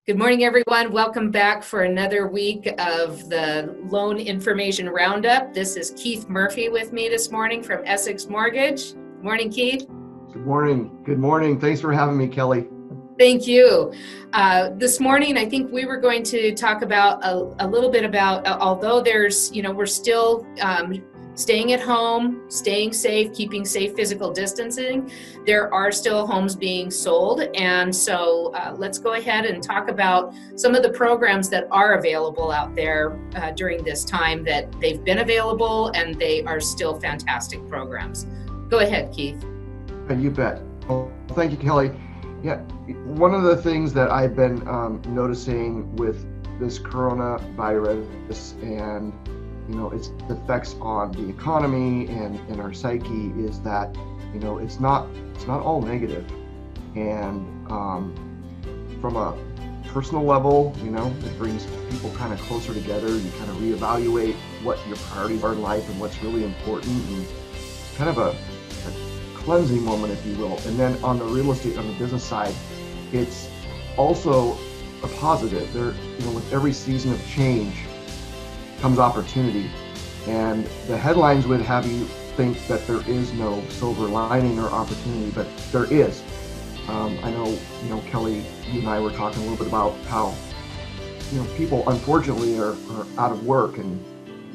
Good morning, everyone. Welcome back for another week of the Loan Information Roundup. This is Keith Murphy with me this morning from Essex Mortgage. Good morning, Keith. Good morning. Good morning. Thanks for having me, Kelly. Thank you. This morning, I think we were going to talk about a little bit about, although there's, we're still staying at home, staying safe, keeping safe physical distancing, there are still homes being sold. And so let's go ahead and talk about some of the programs that are available out there during this time, that they've been available and they are still fantastic programs. Go ahead, Keith. You bet. Well, thank you, Kelly. Yeah, one of the things that I've been noticing with this coronavirus and its effects on the economy and our psyche is that it's not all negative. And from a personal level, it brings people kind of closer together. You kind of reevaluate what your priorities are in life and what's really important, and kind of a cleansing moment, if you will. And then on the real estate, on the business side, it's also a positive. There, with every season of change comes opportunity, and the headlines would have you think that there is no silver lining or opportunity, but there is. I know, Kelly, you and I were talking a little bit about how, people unfortunately are out of work and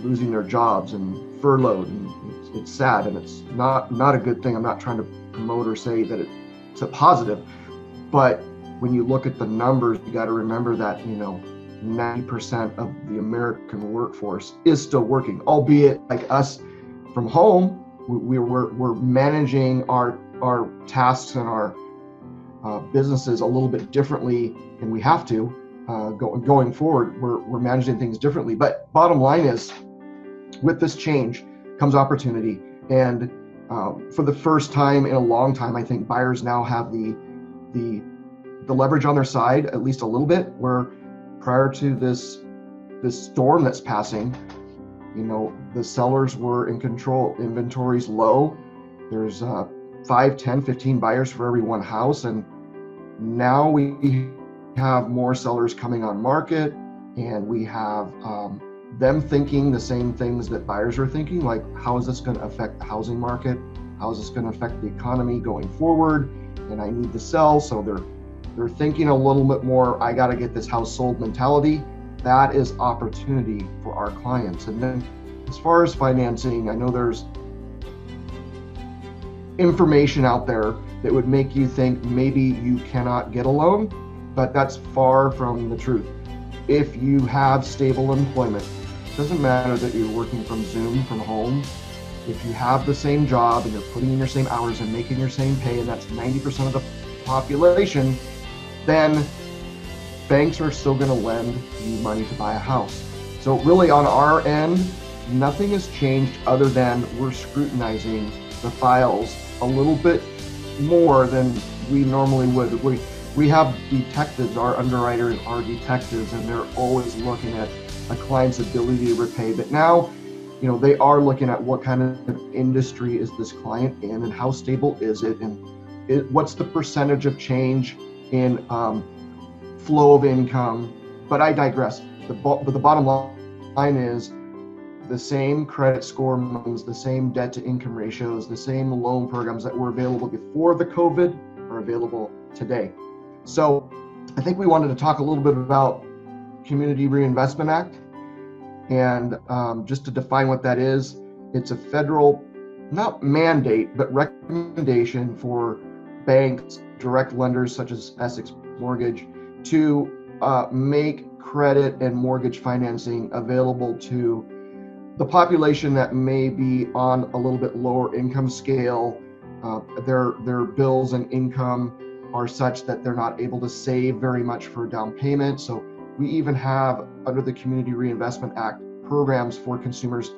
losing their jobs and furloughed, and it's sad, and it's not a good thing. I'm not trying to promote or say that it's a positive, but when you look at the numbers, you got to remember that 90% of the American workforce is still working, albeit like us from home. We're managing our tasks and our businesses a little bit differently, and we have to going forward. We're managing things differently. But bottom line is, with this change comes opportunity, and for the first time in a long time, I think buyers now have the leverage on their side, at least a little bit, where prior to this storm that's passing, the sellers were in control, inventory's low. There's 5, 10, 15 buyers for every one house. And now we have more sellers coming on market, and we have them thinking the same things that buyers are thinking, like, how is this going to affect the housing market? How is this going to affect the economy going forward? And I need to sell. So they're thinking a little bit more, I got to get this house sold mentality. That is opportunity for our clients. And then as far as financing, I know there's information out there that would make you think maybe you cannot get a loan, but that's far from the truth. If you have stable employment, it doesn't matter that you're working from Zoom, from home. If you have the same job and you're putting in your same hours and making your same pay, and that's 90% of the population, then banks are still going to lend you money to buy a house. So really on our end, nothing has changed other than we're scrutinizing the files a little bit more than we normally would. We have detectives, our underwriters are detectives, and they're always looking at a client's ability to repay. But now, they are looking at what kind of industry is this client in, and how stable is it, and what's the percentage of change in flow of income. But I digress. But the bottom line is the same credit score loans, the same debt to income ratios, the same loan programs that were available before the COVID are available today. So I think we wanted to talk a little bit about Community Reinvestment Act, and just to define what that is, it's a federal, not mandate, but recommendation for banks, direct lenders such as Essex Mortgage, to make credit and mortgage financing available to the population that may be on a little bit lower income scale. Their bills and income are such that they're not able to save very much for down payment. So we even have, under the Community Reinvestment Act, programs for consumers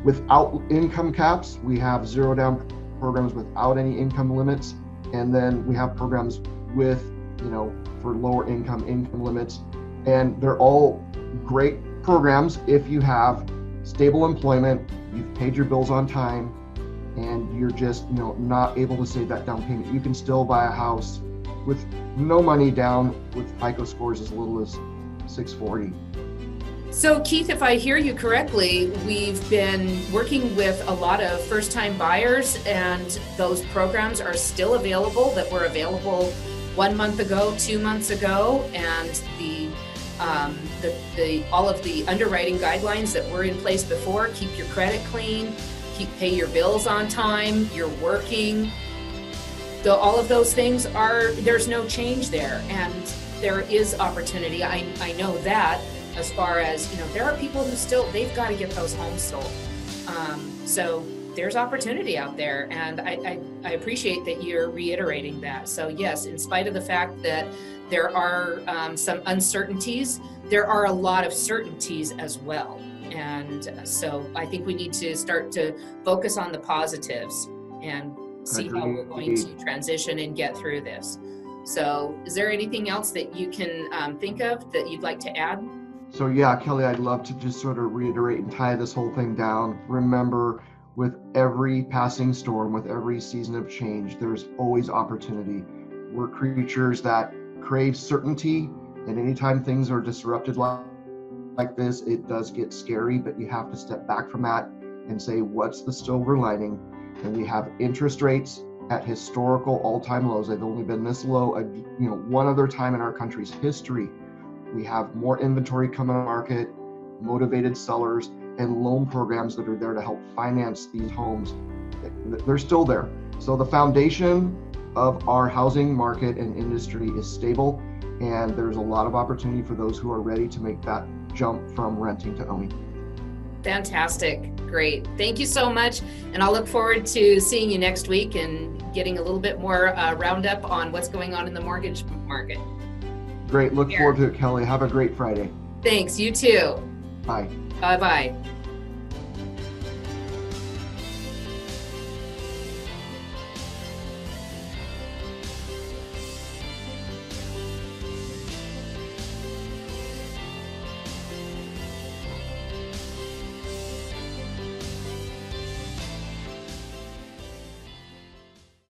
without income caps. We have zero down programs without any income limits. And then we have programs with, for lower income limits. And they're all great programs if you have stable employment, you've paid your bills on time, and you're just, not able to save that down payment. You can still buy a house with no money down, with FICO scores as little as 640. So Keith, if I hear you correctly, we've been working with a lot of first-time buyers, and those programs are still available that were available 1 month ago, 2 months ago, and all of the underwriting guidelines that were in place before: keep your credit clean, pay your bills on time, you're working. All of those things there's no change there, and there is opportunity. I know that. As far as, there are people who they've got to get those homes sold. So there's opportunity out there, and I appreciate that you're reiterating that. So yes, in spite of the fact that there are some uncertainties, there are a lot of certainties as well. And so I think we need to start to focus on the positives and see how we're going to transition and get through this. So is there anything else that you can think of that you'd like to add? So yeah, Kelly, I'd love to just sort of reiterate and tie this whole thing down. Remember, with every passing storm, with every season of change, there's always opportunity. We're creatures that crave certainty, and anytime things are disrupted like this, it does get scary, but you have to step back from that and say, what's the silver lining? And we have interest rates at historical all-time lows. They've only been this low, one other time in our country's history. We have more inventory coming on the market, motivated sellers, and loan programs that are there to help finance these homes. They're still there. So the foundation of our housing market and industry is stable, and there's a lot of opportunity for those who are ready to make that jump from renting to owning. Fantastic. Great. Thank you so much. And I'll look forward to seeing you next week and getting a little bit more roundup on what's going on in the mortgage market. Great. Look forward to it, Kelly. Have a great Friday. Thanks. You too. Bye. Bye-bye.